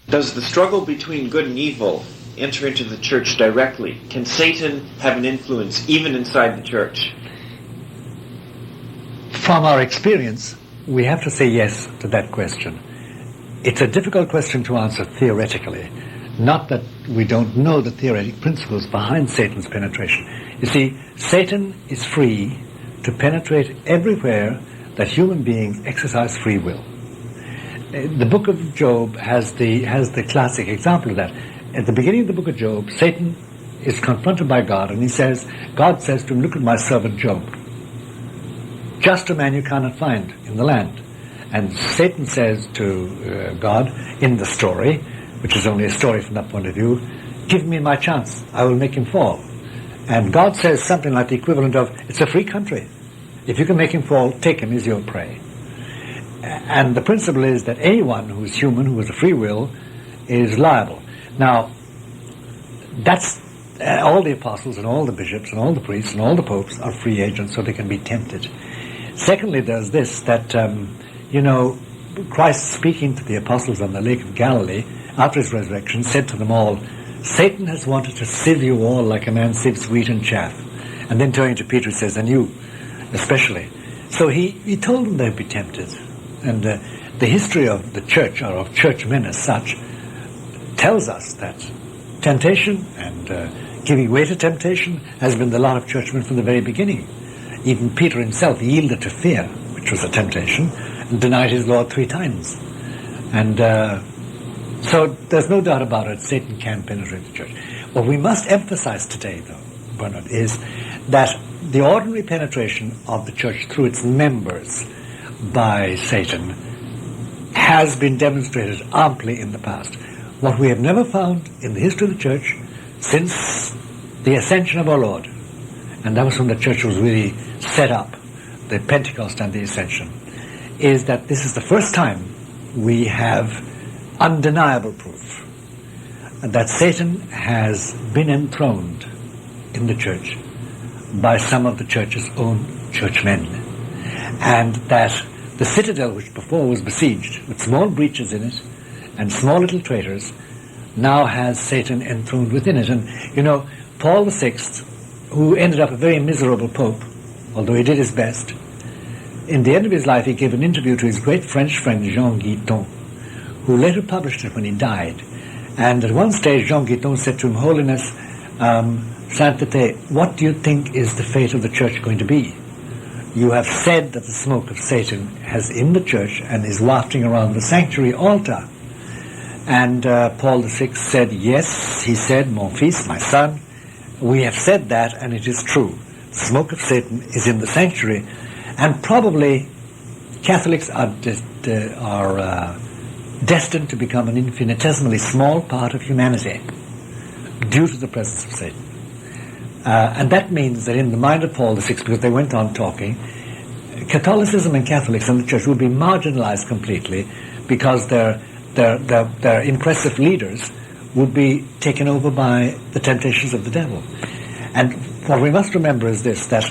Does the struggle between good and evil enter into the church directly? Can Satan have an influence even inside the church? From our experience, we have to say yes to that question. It's a difficult question to answer theoretically. Not that we don't know the theoretic principles behind Satan's penetration. You see, Satan is free to penetrate everywhere that human beings exercise free will. The book of Job has the classic example of that. At the beginning of the book of Job, Satan is confronted by God, and God says to him, "Look at my servant Job, just a man you cannot find in the land." And Satan says to God in the story, which is only a story from that point of view, "Give me my chance, I will make him fall." And God says something like the equivalent of, "It's a free country. If you can make him fall, take him as your prey." And the principle is that anyone who is human, who has a free will, is liable. Now, that's all the apostles and all the bishops and all the priests and all the popes are free agents, so they can be tempted. Secondly, there's this, that, Christ, speaking to the apostles on the Lake of Galilee after his resurrection, said to them all, "Satan has wanted to sieve you all like a man sieves wheat and chaff." And then turning to Peter, he says, "And you especially." So he told them they'd be tempted. And the history of the church, or of churchmen as such, tells us that temptation and giving way to temptation has been the lot of churchmen from the very beginning. Even Peter himself yielded to fear, which was a temptation, and denied his Lord 3 times. And so there's no doubt about it, Satan can penetrate the church. What we must emphasize today, though, Bernard, is that the ordinary penetration of the church through its members by Satan has been demonstrated amply in the past. What we have never found in the history of the church since the ascension of our Lord, and that was when the church was really set up, the Pentecost and the ascension, is that this is the first time we have undeniable proof that Satan has been enthroned in the church by some of the church's own churchmen, and that the citadel, which before was besieged with small breaches in it and small little traitors, now has Satan enthroned within it. And Paul VI, who ended up a very miserable pope, although he did his best, in the end of his life he gave an interview to his great French friend Jean Guiton, who later published it when he died. And at one stage Jean Guiton said to him, "Holiness, Sanctité, what do you think is the fate of the church going to be? You have said that the smoke of Satan has in the church and is wafting around the sanctuary altar." And Paul VI said, "Yes," he said, "mon fils, my son, we have said that, and it is true. The smoke of Satan is in the sanctuary, and probably Catholics are destined to become an infinitesimally small part of humanity due to the presence of Satan." And that means that in the mind of Paul VI, because they went on talking, Catholicism and Catholics and the church would be marginalized completely, because their impressive leaders would be taken over by the temptations of the devil. And what we must remember is this, that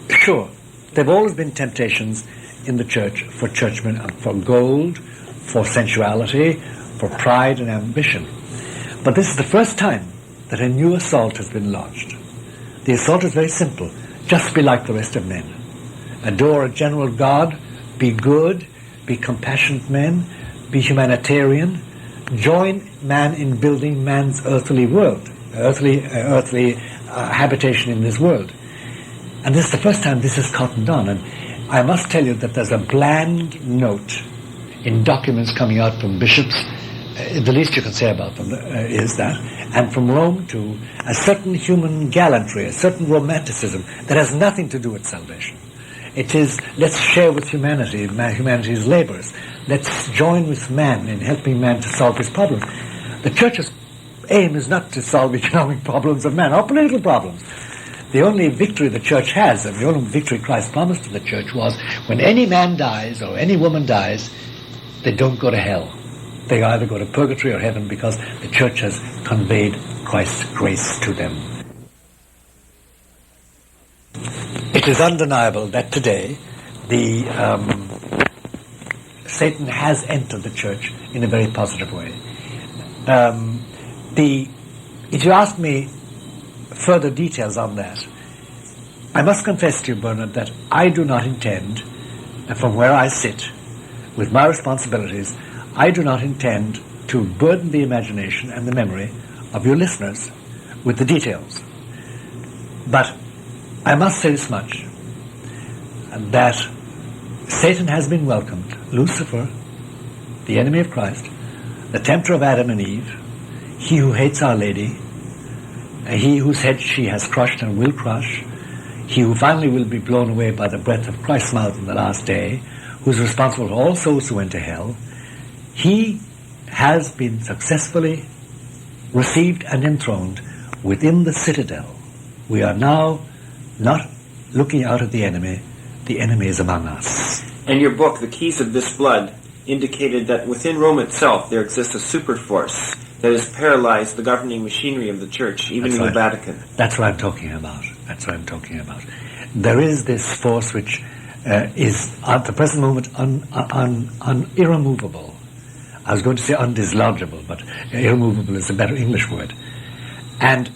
sure, there have always been temptations in the church for churchmen, for gold, for sensuality, for pride and ambition. But this is the first time that a new assault has been launched. The assault is very simple. Just be like the rest of men. Adore a general God, be good, be compassionate men, be humanitarian, join man in building man's earthly world, earthly habitation in this world. And this is the first time this is cottoned on. And I must tell you that there's a bland note in documents coming out from bishops, the least you can say about them is that, and from Rome too, a certain human gallantry, a certain romanticism that has nothing to do with salvation. It is, let's share with humanity, humanity's labors. Let's join with man in helping man to solve his problems. The church's aim is not to solve economic problems of man or political problems. The only victory the church has, and the only victory Christ promised to the church, was when any man dies or any woman dies, they don't go to hell. They either go to purgatory or heaven, because the church has conveyed Christ's grace to them. It is undeniable that today the Satan has entered the church in a very positive way. If you ask me further details on that, I must confess to you, Bernard, that I do not intend, and from where I sit, with my responsibilities, I do not intend to burden the imagination and the memory of your listeners with the details. But I must say this much, that Satan has been welcomed. Lucifer, the enemy of Christ, the tempter of Adam and Eve, he who hates Our Lady, he whose head she has crushed and will crush, he who finally will be blown away by the breath of Christ's mouth in the last day, who is responsible for all souls who went to hell, he has been successfully received and enthroned within the citadel. We are now not looking out at the enemy is among us. And your book, The Keys of This Blood, indicated that within Rome itself there exists a super force that has paralyzed the governing machinery of the church, even in the Vatican. That's what I'm talking about. There is this force which is at the present moment irremovable. I was going to say undislodgeable, but irremovable is a better English word. And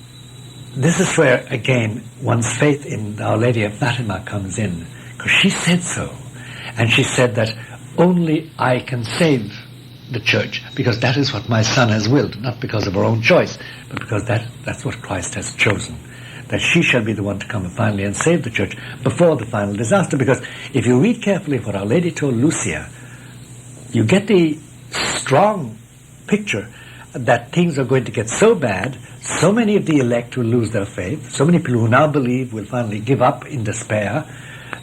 this is where, again, one's faith in Our Lady of Fatima comes in, because she said so. And she said that only I can save the church, because that is what my Son has willed, not because of her own choice, but because that's what Christ has chosen, that she shall be the one to come finally and save the church before the final disaster. Because if you read carefully what Our Lady told Lucia, you get the strong picture that things are going to get so bad, so many of the elect will lose their faith, so many people who now believe will finally give up in despair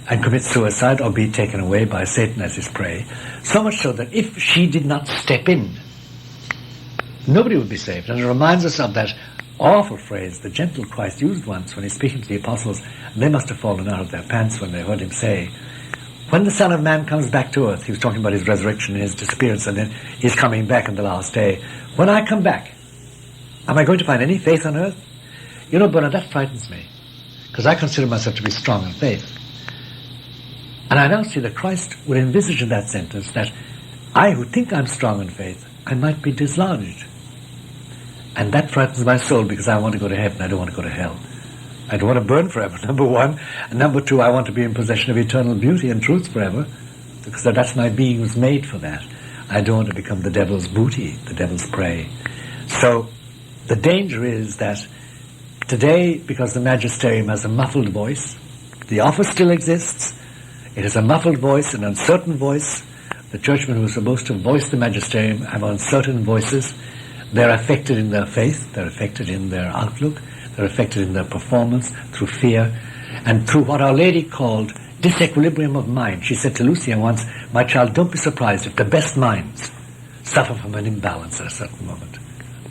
and commit suicide or be taken away by Satan as his prey. So much so that if she did not step in, nobody would be saved. And it reminds us of that awful phrase the gentle Christ used once when he's speaking to the apostles. They must have fallen out of their pants when they heard him say, when the Son of Man comes back to earth, he was talking about his resurrection and his disappearance, and then he's coming back on the last day. When I come back, am I going to find any faith on earth? You know, Bernard, that frightens me, because I consider myself to be strong in faith. And I now see that Christ would envisage in that sentence that I who think I'm strong in faith, I might be dislodged. And that frightens my soul, because I want to go to heaven, I don't want to go to hell. I don't want to burn forever, number one. And number two, I want to be in possession of eternal beauty and truth forever, because that's my being was made for that. I don't want to become the devil's booty, the devil's prey. So the danger is that today, because the magisterium has a muffled voice, the office still exists, it is a muffled voice, an uncertain voice. The churchmen who are supposed to voice the magisterium have uncertain voices. They're affected in their faith, they're affected in their outlook, they're affected in their performance through fear and through what Our Lady called disequilibrium of mind. She said to Lucia once, my child, don't be surprised if the best minds suffer from an imbalance at a certain moment,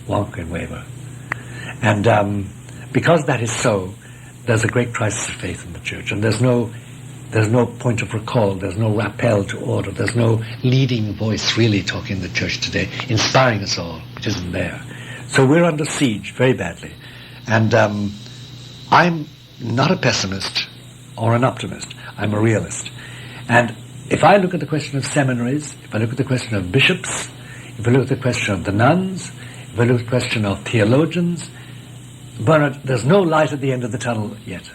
wonk and waver. And because that is so, there's a great crisis of faith in the church, and there's no point of recall, there's no rappel to order, there's no leading voice really talking in the church today, inspiring us all. It isn't there. So we're under siege very badly. And I'm not a pessimist or an optimist. I'm a realist. And if I look at the question of seminaries, if I look at the question of bishops, if I look at the question of the nuns, if I look at the question of theologians, Bernard, there's no light at the end of the tunnel yet.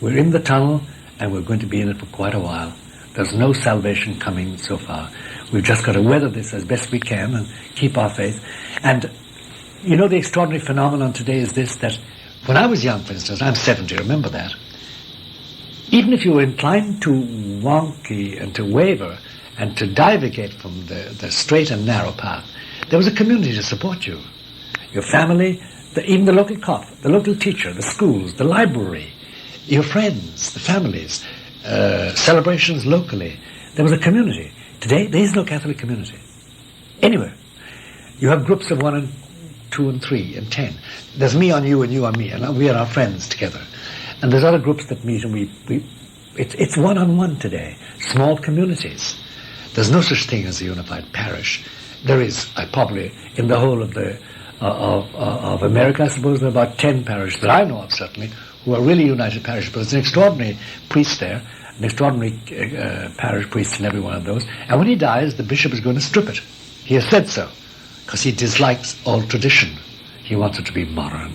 We're in the tunnel, and we're going to be in it for quite a while. There's no salvation coming so far. We've just got to weather this as best we can and keep our faith. And you know, the extraordinary phenomenon today is this, that when I was young, for instance, I'm 70, remember that, even if you were inclined to wonky and to waver and to divagate from the straight and narrow path, there was a community to support you. Your family, even the local cop, the local teacher, the schools, the library, your friends, the families, celebrations locally. There was a community. Today, there is no Catholic community. Anywhere. You have groups of 1 and 2 and 3 and 10. There's me on you and you on me, and we are our friends together. And there's other groups that meet, and it's one-on-one today. Small communities. There's no such thing as a unified parish. There is, probably, in the whole of of America, I suppose there are about 10 parishes that I know of, certainly, who are really united parishes. But there's an extraordinary priest there, an extraordinary parish priest in every one of those. And when he dies, the bishop is going to strip it. He has said so, because he dislikes all tradition. He wants it to be modern.